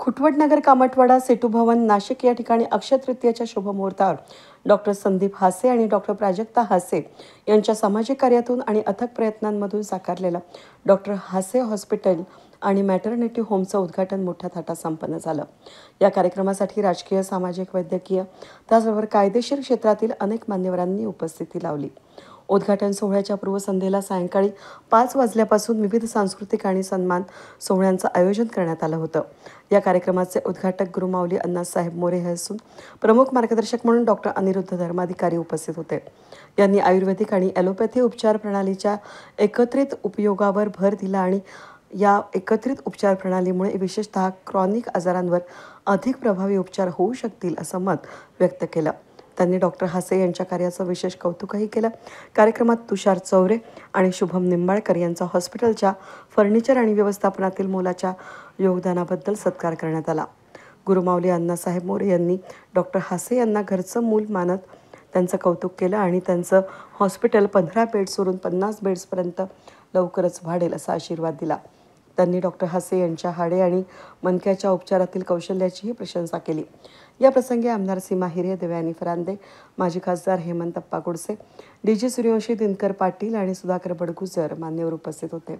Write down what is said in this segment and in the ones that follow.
खुटवटनगर कामठवाडा सेतू भवन नाशिक या ठिकाणी अक्षय तृतीयेच्या शुभमुहूर्तावर डॉक्टर संदीप हासे आणि डॉक्टर प्राजक्ता हासे यांच्या सामाजिक कार्यातून आणि अथक प्रयत्नांमधून साकारलेलं डॉक्टर हासे हॉस्पिटल आणि मॅटर्निटी होमचं उद्घाटन मोठ्या थाटात संपन्न झालं। या कार्यक्रमासाठी राजकीय, सामाजिक, वैद्यकीय त्याचबरोबर कायदेशीर क्षेत्रातील अनेक मान्यवरांनी उपस्थिती लावली। उद्घाटन सोहळ्याच्या पूर्वसंध्येला सायंकाळी 5 वाजल्यापासून विविध सांस्कृतिक आणि सन्मान सोहळ्यांचं आयोजन करण्यात आलं होतं। या कार्यक्रमाचे उद्घाटक गुरुमाऊली अण्णासाहेब मोरे हे असून प्रमुख मार्गदर्शक म्हणून डॉक्टर अनिरुद्ध धर्माधिकारी उपस्थित होते। यांनी आयुर्वेदिक आणि ॲलोपॅथी उपचार प्रणालीच्या एकत्रित उपयोगावर भर दिला आणि या एकत्रित उपचार प्रणालीमुळे विशेषतः क्रॉनिक आजारांवर अधिक प्रभावी उपचार होऊ शकतील असं मत व्यक्त केलं। त्यांनी डॉक्टर हासे यांच्या कार्याचं विशेष कौतुकही केलं। कार्यक्रमात तुषार चौरे आणि शुभम निंबाळकर यांचा हॉस्पिटलच्या फर्निचर आणि व्यवस्थापनातील मोलाच्या योगदानाबद्दल सत्कार करण्यात आला। गुरुमाऊली अण्णासाहेब मोरे यांनी डॉक्टर हासे यांना घरचं मूल मानत त्यांचं कौतुक केलं आणि त्यांचं हॉस्पिटल 15 बेड्सवरून 50 बेड्सपर्यंत लवकरच वाढेल असा आशीर्वाद दिला। त्यांनी डॉक्टर हासे यांच्या हाडे आणि मणक्याच्या उपचारातील कौशल्याचीही प्रशंसा केली। या प्रसंगी आमदार सीमा हिरे, देवयानी फरांदे, माजी खासदार हेमंतप्पा गोडसे, डीजी सूर्यवंशी, दिनकर पाटील आणि सुधाकर बडगुजर मान्यवर उपस्थित होते।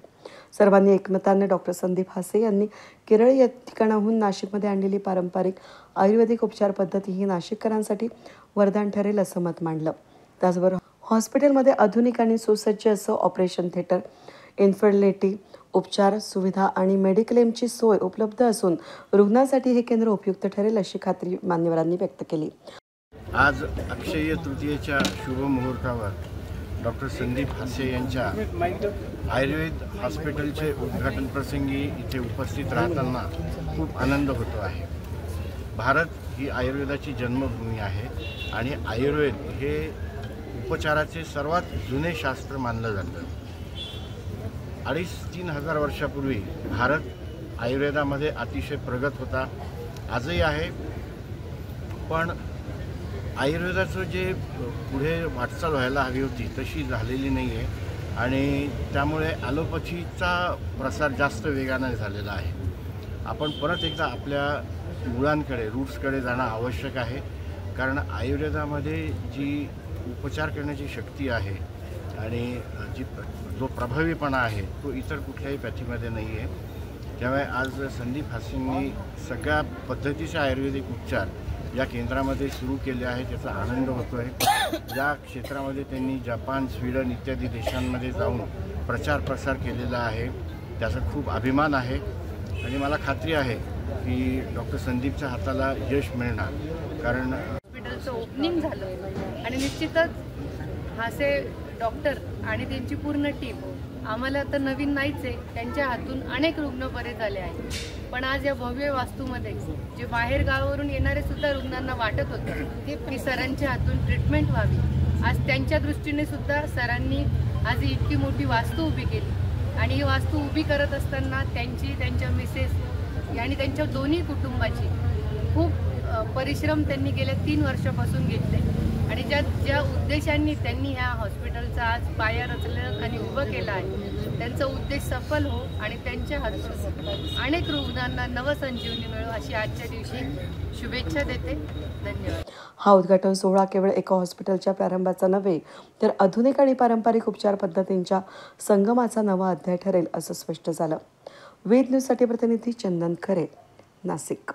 सर्वांनी एकमताने डॉक्टर संदीप हासे यांनी केरळ या ठिकाणाहून नाशिकमध्ये आणलेली पारंपरिक आयुर्वेदिक उपचार पद्धती ही नाशिककरांसाठी वरदान ठरेल असं मत मांडलं। त्याचबरोबर हॉस्पिटलमध्ये आधुनिक आणि सुसज्ज असं ऑपरेशन थिएटर, इन्फर्टिलिटी उपचार सुविधा आणि मेडिक्लेमची सोय उपलब्ध असून रुग्णांसाठी हे केंद्र उपयुक्त ठरेल अशी खात्री मान्यवरांनी व्यक्त केली। आज अक्षय तृतीयेच्या शुभ मुहूर्तावर डॉक्टर संदीप हासे यांच्या आयुर्वेद हॉस्पिटलचे उद्घाटन प्रसंगी इथे उपस्थित राहताना खूप आनंद होतो आहे। भारत ही आयुर्वेदाची जन्मभूमी आहे आणि आयुर्वेद हे उपचाराचे सर्वात जुने शास्त्र मानलं जातं। 2,500-3 हजार वर्षापूर्वी भारत आयुर्वेदामध्ये अतिशय प्रगत होता, आजही आहे। पण आयुर्वेदाचं जे पुढे वाटचाल व्हायला हवी होती तशी झालेली नाही आहे आणि त्यामुळे ॲलोपॅथीचा प्रसार जास्त वेगाने झालेला आहे। आपण परत एकदा आपल्या मुळांकडे, रूट्सकडे जाणं आवश्यक आहे, कारण आयुर्वेदामध्ये जी उपचार करण्याची शक्ती आहे आणि जो प्रभावीपणा आहे तो इतर कुठल्याही पॅथीमध्ये नाही आहे। त्यामुळे आज संदीप हासेंनी सगळ्या पद्धतीचे आयुर्वेदिक उपचार या केंद्रामध्ये सुरू केले आहे, त्याचा आनंद होतो आहे। या क्षेत्रामध्ये त्यांनी जपान, स्वीडन इत्यादी देशांमध्ये जाऊन प्रचार प्रसार केलेला आहे, त्याचा खूप अभिमान आहे आणि मला खात्री आहे की डॉक्टर संदीपच्या हाताला यश मिळणार, कारण हॉस्पिटलचं ओपनिंग झालं आणि निश्चितच हासे डॉक्टर आणि त्यांची पूर्ण टीम आम्हाला तर नवीन नाहीच आहे, त्यांच्या हातून अनेक रुग्ण बरे झाले आहेत। पण आज या भव्य वास्तूमध्ये जे बाहेर गावावरून येणारे सुद्धा रुग्णांना वाटत होतं की सरांच्या हातून ट्रीटमेंट व्हावी, आज त्यांच्या दृष्टीने सुद्धा सरांनी आज इतकी मोठी वास्तू उभी केली आणि ही वास्तू उभी करत असताना त्यांची, त्यांच्या मिसेस आणि त्यांच्या दोन्ही कुटुंबाची खूप परिश्रम त्यांनी गेल्या 3 वर्षापासून घेतले आणि ज्या उद्देशांनी त्यांनी ह्या हॉस्पिटलचा आज पाया रचलं आणि उभं केलं आहे त्यांचा उद्देश सफल हो आणि त्यांच्या हातून अनेक रुग्णांना नवसंजीवनी मिळो अशी आजच्या दिवशी शुभेच्छा देते। धन्यवाद। हा उद्घाटन सोहळा केवळ एका हॉस्पिटलच्या प्रारंभाचा नव्हे तर आधुनिक आणि पारंपरिक उपचार पद्धतींच्या संगमाचा नवा अध्याय ठरेल असं स्पष्ट झालं। वेद न्यूजसाठी प्रतिनिधी चंदन खरे, नाशिक।